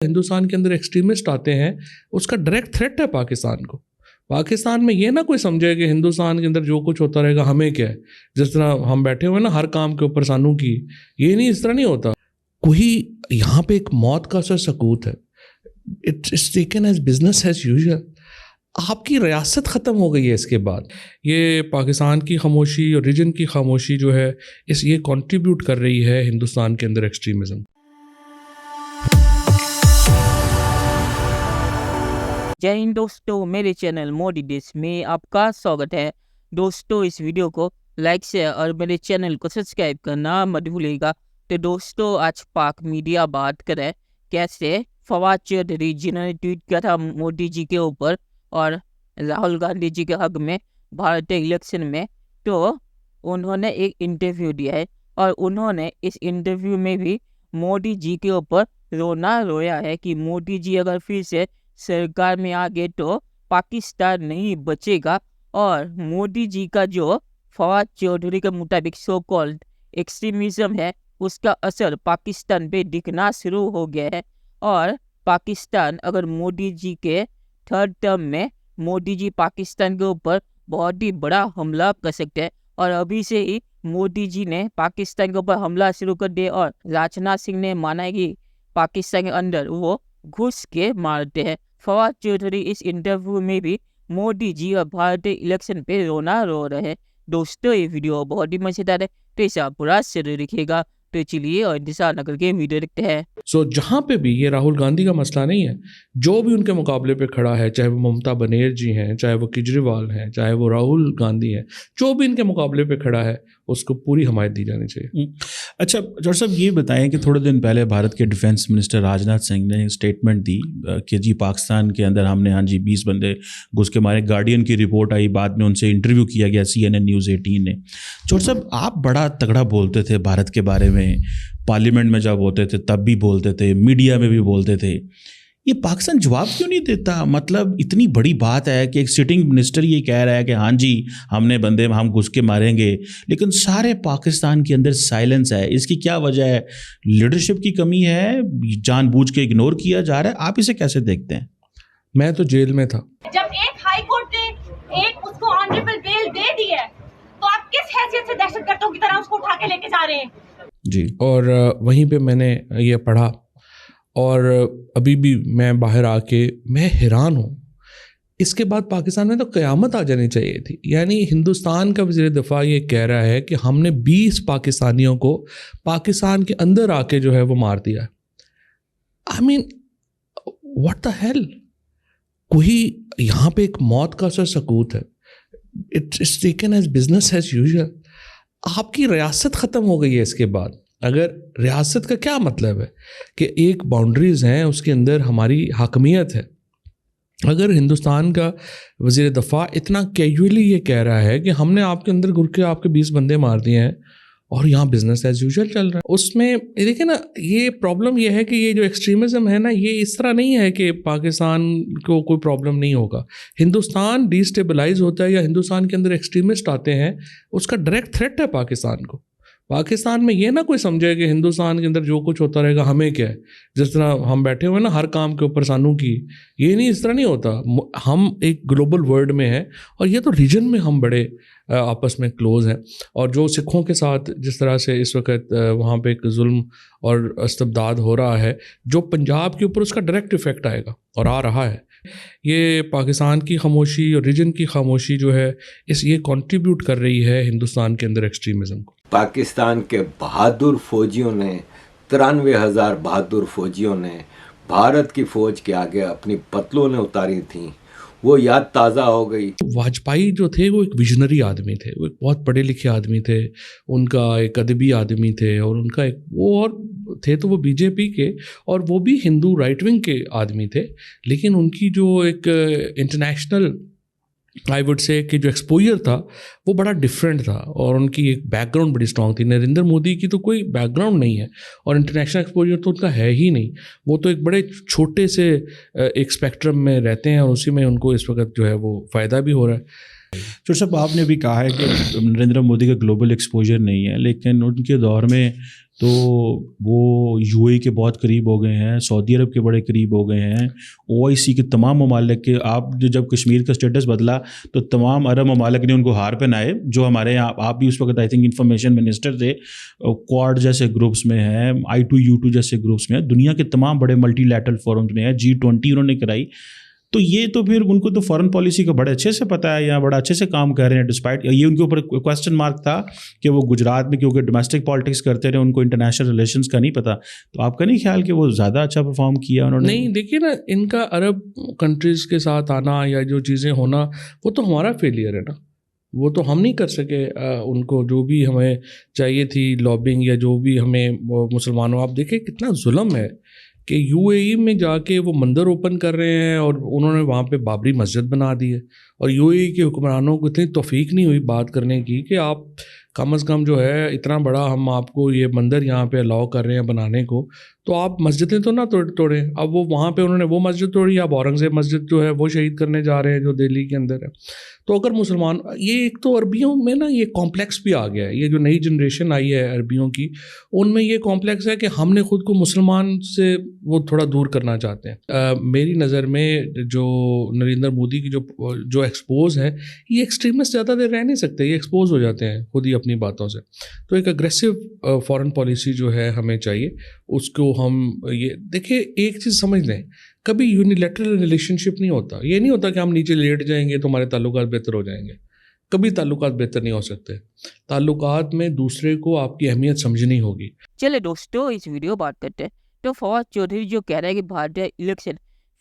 ہندوستان کے اندر ایکسٹریمسٹ آتے ہیں اس کا ڈائریکٹ تھریٹ ہے پاکستان کو. پاکستان میں یہ نہ کوئی سمجھے کہ ہندوستان کے اندر جو کچھ ہوتا رہے گا ہمیں کیا ہے, جس طرح ہم بیٹھے ہوئے نا ہر کام کے اوپر سانوں کی, یہ نہیں, اس طرح نہیں ہوتا. کوئی یہاں پہ ایک موت کا سکوت ہے, it's taken as business as usual. آپ کی ریاست ختم ہو گئی ہے اس کے بعد. یہ پاکستان کی خاموشی اور ریجن کی خاموشی جو ہے یہ کنٹریبیوٹ کر رہی ہے ہندوستان کے اندر ایکسٹریمزم. جے ہند دوستو, میرے چینل موڈی ڈش میں آپ کا سواگت ہے. دوستو اس ویڈیو کو لائک شیئر اور میرے چینل کو سبسکرائب کرنا مت بھولیے گا. تو دوستو آج پاک میڈیا بات کرے کیسے فواد چودھری جنہوں نے ٹویٹ کیا تھا مودی جی کے اوپر اور راہل گاندھی جی کے حق میں بھارت الیکشن میں, تو انہوں نے ایک انٹرویو دیا ہے اور انہوں نے اس انٹرویو میں بھی مودی جی کے اوپر رویا ہے کہ مودی جی اگر پھر سے سرکار میں آ گئے تو پاکستان نہیں بچے گا. اور مودی جی کا جو فواد چودھری کے مطابق سو کالڈ ایکسٹریمزم ہے اس کا اثر پاکستان پہ دکھنا شروع ہو گیا ہے. اور پاکستان اگر مودی جی کے تھرڈ ٹرم میں مودی جی پاکستان کے اوپر بہت ہی بڑا حملہ کر سکتے ہیں. اور ابھی سے ہی مودی جی نے پاکستان کے اوپر حملہ شروع کر دیا اور راجناتھ سنگھ نے مانا ہے کہ پاکستان کے اندر وہ گھس کے مارتے ہیں. فواد چودھری اس انٹرویو میں بھی مودی جی اور بھارت الیکشن پہ رو رہے ہیں. دوستو یہ ویڈیو بہت ہی مزیدار ہے, تو اسے آپ پورا ضرور دیکھیے گا. تو چلیے اور انتظار نہ کر کے ویڈیو دیکھتے ہیں. جہاں پہ بھی یہ راہل گاندھی کا مسئلہ نہیں ہے, جو بھی ان کے مقابلے پہ کھڑا ہے, چاہے وہ ممتا بنرجی ہیں, چاہے وہ کیجریوال ہیں, چاہے وہ راہل گاندھی ہیں, جو بھی ان کے مقابلے پہ کھڑا ہے اس کو پوری حمایت دی جانی چاہیے. اچھا جوہر صاحب, یہ بتائیں کہ تھوڑے دن پہلے بھارت کے ڈیفینس منسٹر راجناتھ سنگھ نے اسٹیٹمنٹ دی کہ جی پاکستان کے اندر ہم نے 20 بندے گھس کے مارے. گارڈین کی رپورٹ آئی, بعد میں ان سے انٹرویو کیا گیا CNN نیوز 18 نے. جوہر صاحب آپ بڑا تگڑا بولتے تھے بھارت کے بارے میں, پارلیمنٹ میں جب ہوتے تھے تب بھی بولتے تھے, میڈیا میں بھی بولتے تھے. یہ پاکستان جواب کیوں نہیں دیتا؟ مطلب اتنی بڑی بات ہے کہ ایک سٹنگ منسٹر یہ کہہ رہا ہے کہ ہاں جی ہم نے بندے ہم گھس کے ماریں گے, لیکن سارے پاکستان کے اندر سائلنس ہے. اس کی کیا وجہ ہے؟ لیڈرشپ کی کمی ہے, جان بوجھ کے اگنور کیا جا رہا ہے؟ آپ اسے کیسے دیکھتے ہیں؟ میں تو جیل میں تھا جب ایک ہائی کورٹ نے ایک اس کو آنریبل بیل دے دی ہے, تو آپ کس حیثیت سے دہشت گردوں کی طرح اس کو اٹھا کے لے کے جا رہے ہیں؟ جی. اور وہیں پہ میں نے یہ پڑھا اور ابھی بھی میں باہر آ کے میں حیران ہوں. اس کے بعد پاکستان میں تو قیامت آ جانی چاہیے تھی. یعنی ہندوستان کا وزیر دفاع یہ کہہ رہا ہے کہ ہم نے 20 پاکستانیوں کو پاکستان کے اندر آ کے جو ہے وہ مار دیا. I mean what the hell. کوئی یہاں پہ ایک موت کا سکوت ہے, it's taken as business as usual. آپ کی ریاست ختم ہو گئی ہے اس کے بعد. اگر ریاست کا کیا مطلب ہے کہ ایک باؤنڈریز ہیں, اس کے اندر ہماری حاکمیت ہے. اگر ہندوستان کا وزیر دفاع اتنا کیجولی یہ کہہ رہا ہے کہ ہم نے آپ کے اندر گھر کے آپ کے 20 بندے مار دیے ہیں اور یہاں بزنس ایز یوزول چل رہا ہے, اس میں دیکھیں نا, یہ پرابلم یہ ہے کہ یہ جو ایکسٹریمزم ہے نا, یہ اس طرح نہیں ہے کہ پاکستان کو کوئی پرابلم نہیں ہوگا. ہندوستان ڈی اسٹیبلائز ہوتا ہے یا ہندوستان کے اندر ایکسٹریمسٹ آتے ہیں, اس کا ڈائریکٹ تھریٹ ہے پاکستان کو. پاکستان میں یہ نہ کوئی سمجھے کہ ہندوستان کے اندر جو کچھ ہوتا رہے گا ہمیں کیا ہے, جس طرح ہم بیٹھے ہوئے نا ہر کام کے اوپر سانوں کی, یہ نہیں, اس طرح نہیں ہوتا. ہم ایک گلوبل ورلڈ میں ہیں اور یہ تو ریجن میں ہم بڑے آپس میں کلوز ہیں. اور جو سکھوں کے ساتھ جس طرح سے اس وقت وہاں پہ ایک ظلم اور استبداد ہو رہا ہے, جو پنجاب کے اوپر اس کا ڈائریکٹ ایفیکٹ آئے گا اور آ رہا ہے. یہ پاکستان کی خاموشی اور ریجن کی خاموشی جو ہے یہ کنٹریبیوٹ کر رہی ہے ہندوستان کے اندر ایکسٹریمزم کو. پاکستان کے بہادر فوجیوں نے 93,000 بہادر فوجیوں نے بھارت کی فوج کے آگے اپنی پتلونیں اتاری تھیں, وہ یاد تازہ ہو گئی. واجپئی جو تھے وہ ایک ویژنری آدمی تھے, وہ ایک بہت پڑھے لکھے آدمی تھے, ان کا ایک ادبی آدمی تھے, اور ان کا ایک وہ اور تھے تو وہ BJP کے, اور وہ بھی ہندو رائٹ ونگ کے آدمی تھے. لیکن ان کی جو ایک انٹرنیشنل آئی وڈ سے کہ جو ایکسپوجر تھا وہ بڑا ڈفرینٹ تھا, اور ان کی ایک بیک گراؤنڈ بڑی اسٹرانگ تھی. نریندر مودی کی تو کوئی بیک گراؤنڈ نہیں ہے اور انٹرنیشنل ایکسپوجر تو ان کا ہے ہی نہیں. وہ تو ایک بڑے چھوٹے سے ایک اسپیکٹرم میں رہتے ہیں اور اسی میں ان کو اس وقت جو ہے وہ فائدہ بھی ہو رہا ہے. جوہر صاحب آپ نے بھی کہا ہے کہ نریندر مودی کا گلوبل ایکسپوجر نہیں ہے, لیکن ان کے دور میں تو وہ UAE کے بہت قریب ہو گئے ہیں, سعودی عرب کے بڑے قریب ہو گئے ہیں, OIC کے تمام ممالک کے. آپ جب کشمیر کا اسٹیٹس بدلا تو تمام عرب ممالک نے ان کو ہار پہنائے, جو ہمارے یہاں آپ بھی اس وقت آئی تھنک انفارمیشن منسٹر تھے, کوارڈ جیسے گروپس میں ہیں, I2U2 جیسے گروپس میں ہیں, دنیا کے تمام بڑے ملٹی لیٹرل فورمز میں ہیں, G20 انہوں نے کرائی. تو یہ تو پھر ان کو تو فارن پالیسی کا بڑے اچھے سے پتہ ہے, یا بڑا اچھے سے کام کر رہے ہیں, ڈسپائٹ یہ ان کے اوپر کویسچن مارک تھا کہ وہ گجرات میں کیونکہ ڈومیسٹک پالیٹکس کرتے رہے, ان کو انٹرنیشنل ریلیشنز کا نہیں پتہ. تو آپ کا نہیں خیال کہ وہ زیادہ اچھا پرفارم کیا انہوں نے؟ نہیں, دیکھیے نا, ان کا عرب کنٹریز کے ساتھ آنا یا جو چیزیں ہونا وہ تو ہمارا فیلئر ہے نا, وہ تو ہم نہیں کر سکے. ان کو جو بھی ہمیں چاہیے تھی لابنگ یا جو بھی ہمیں مسلمانوں, آپ دیکھیں کتنا ظلم ہے کہ UAE میں جا کے وہ مندر اوپن کر رہے ہیں اور انہوں نے وہاں پہ بابری مسجد بنا دی ہے, اور UAE کے حکمرانوں کو اتنی توفیق نہیں ہوئی بات کرنے کی کہ آپ کم از کم جو ہے اتنا بڑا ہم آپ کو یہ مندر یہاں پہ الاؤ کر رہے ہیں بنانے کو, تو آپ مسجدیں تو نہ توڑیں. اب وہ وہاں پہ انہوں نے وہ مسجد توڑی, اب اورنگزیب مسجد جو ہے وہ شہید کرنے جا رہے ہیں جو دہلی کے اندر ہے. تو اگر مسلمان, یہ ایک تو عربیوں میں نا یہ کمپلیکس بھی آ گیا ہے, یہ جو نئی جنریشن آئی ہے عربیوں کی, ان میں یہ کمپلیکس ہے کہ ہم نے خود کو مسلمان سے وہ تھوڑا دور کرنا چاہتے ہیں. میری نظر میں جو نریندر مودی کی جو ایکسپوز ہے, یہ ایکسٹریمسٹ زیادہ دیر رہ نہیں سکتے, یہ ایکسپوز ہو جاتے ہیں خود ہی اپنی باتوں سے. تو ایک اگریسو فارن پالیسی جو ہے ہمیں چاہیے, اس کو ہم یہ دیکھیں, ایک چیز سمجھ لیں, کبھی یونیلیٹرل ریلیشن شپ نہیں ہوتا. یہ نہیں ہوتا کہ ہم نیچے لیٹ جائیں گے تو ہمارے تعلقات بہتر ہو جائیں گے. کبھی تعلقات بہتر نہیں ہو سکتے. تعلقات میں دوسرے کو آپ کی اہمیت سمجھنی ہوگی. چلے دوستوں, اس ویڈیو بات کرتے ہیں. تو فواد چودھری جو کہہ رہا ہے کہ بھارتی الیکشن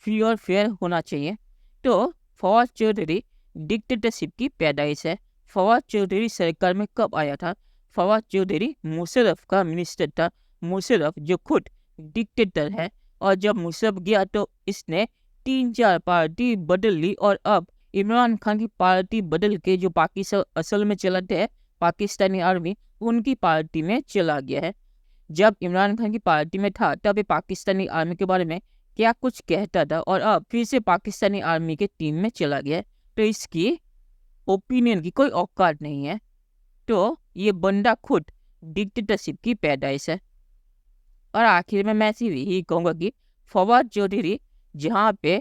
فری اور فیئر ہونا چاہیے, تو فواد چودھری ڈکٹیٹرشپ کی پیدائش ہے. فواد چودھری سرکار میں کب آیا تھا؟ فواد چودھری مشرف کا منسٹر تھا. مشرف جو خود ڈکٹیٹر ہے, اور جب مشرف گیا تو اس نے 3-4 پارٹی بدل لی, اور اب عمران خان کی پارٹی بدل کے جو پاکستان اصل میں چلاتے ہیں پاکستانی آرمی, ان کی پارٹی میں چلا گیا ہے. جب عمران خان کی پارٹی میں تھا تب پاکستانی آرمی کے بارے میں کیا کچھ کہتا تھا, اور اب پھر سے پاکستانی آرمی کے ٹیم میں چلا گیا ہے. تو اس کی اوپینین کی کوئی اوقات نہیں ہے. تو یہ بندہ خود ڈکٹیٹرشپ کی پیدائش ہے. اور آخر میں یہی کہوں گا کہ فواد چودھری جہاں پہ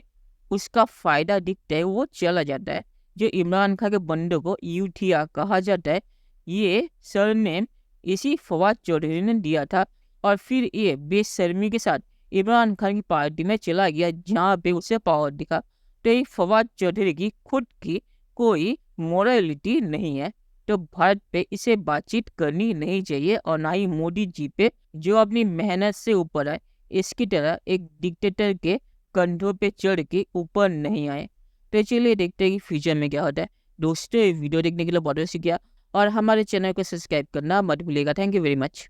اس کا فائدہ دکھتا ہے وہ چلا جاتا ہے. جو عمران خان کے بندوں کو یوتھیا کہا جاتا ہے, یہ سر نیم اسی فواد چودھری نے دیا تھا, اور پھر یہ بے شرمی کے ساتھ عمران خان کی پارٹی میں چلا گیا جہاں پہ اسے پاور دکھا. تو یہ فواد چودھری کی خود کی کوئی مورالٹی نہیں ہے. تو بھارت پہ اسے بات چیت کرنی نہیں چاہیے, اور نہ ہی مودی جی پہ جو اپنی محنت سے اوپر آئے, اس کی طرح ایک ڈکٹیٹر کے کندھوں پہ چڑھ کے اوپر نہیں آئے. تو چلیے دیکھتے ہیں کہ فیوچر میں کیا ہوتا ہے. دوستوں, ویڈیو دیکھنے کے لیے بہت بہت شکریہ, اور ہمارے چینل کو سبسکرائب کرنا مت بھولیے گا. Thank you very much.